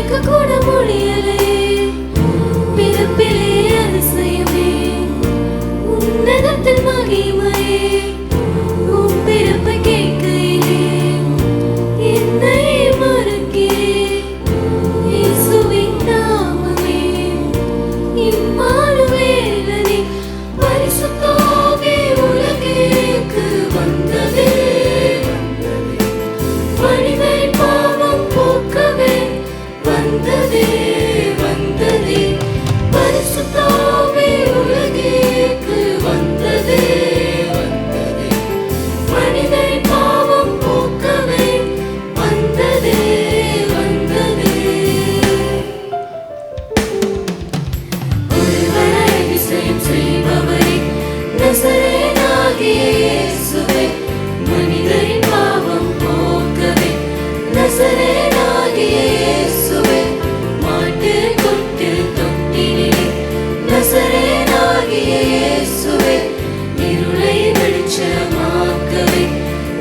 நினைக்க கூட முடியலே பிறப்பிலே அதிசயமே உன்னதத்தின் மகிமையே உன் பிறப்பை கேட்கையிலே என்னை மறக்கிறேன் இயேசுவின் நாமமே இம்மானுவேலனே பரிசுத்த ஆவி உலகிற்கு வந்ததே மனிதரின் பாவம் போக்கவே வந்ததே வந்ததே பரிசுத்த ஆவி உலகிற்கு வந்ததே வந்ததே மனிதரின் பாவம் போக்கவே வந்ததே வந்ததே ஒருவரை அதிசயம் செய்பவரே நசரேயனாகிய இயேசுவே மனிதரின் பாவம் போக்கவே நசரேயனாகிய இயேசுவே மாட்டில் தொட்டில் தொட்டினிலே நசரேயனாகிய இயேசுவே இருளை வெளிச்சமாக்கவே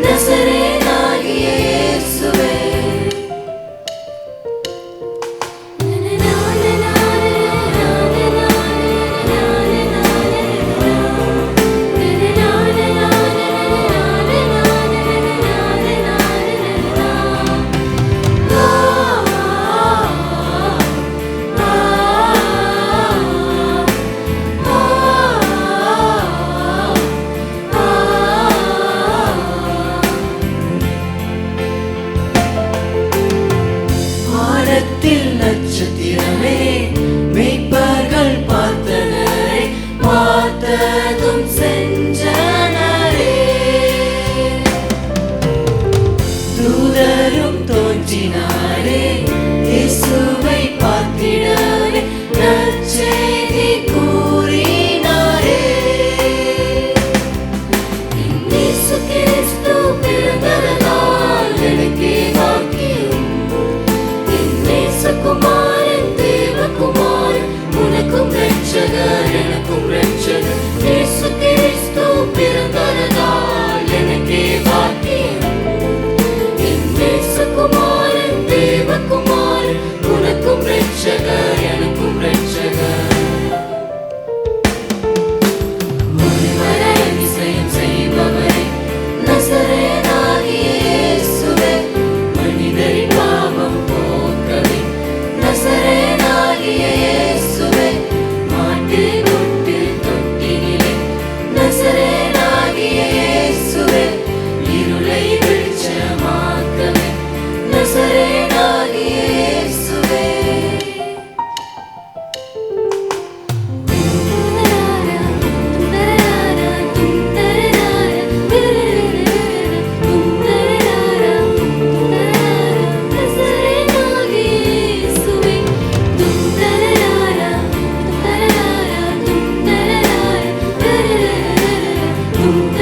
நசரேயனாகிய இயேசுவே வானத்தில் நட்சத்திரமே மெய்ப்பர்கள் பார்த்தனரே பார்த்ததும் சென்றனரே தூதரும் தோன்றினாரே இயேசுவை பார்த்திடவே நற்செய்தி கூறினாரே இயேசு கிறிஸ்து பிறந்ததால் எனக்கே பாக்கியம் நேசகுமாரன் தேவகுமாரன் உனக்கும் ரட்சகர் எனக்கும் ரட்சகர் இயேசு கிறிஸ்து பிறந்ததால் எனக்கே பாக்கியம் நேசகுமாரன் தேவகுமாரன் உனக்கும் ரட்சகர் எனக்கும் ரட்சகர் ஒருவரை அதிசயம் செய்பவரே நசரேயனாகிய இயேசுவே மனிதரின் பாவம் போக்கவே நசரேயனாகிய இயேசுவே மாட்டில் தொட்டில் தொட்டினிலே நசரேயனாகிய இயேசுவே இருளை வெளிச்சமாக்கவே நசரேயனாகிய இயேசுவே Dum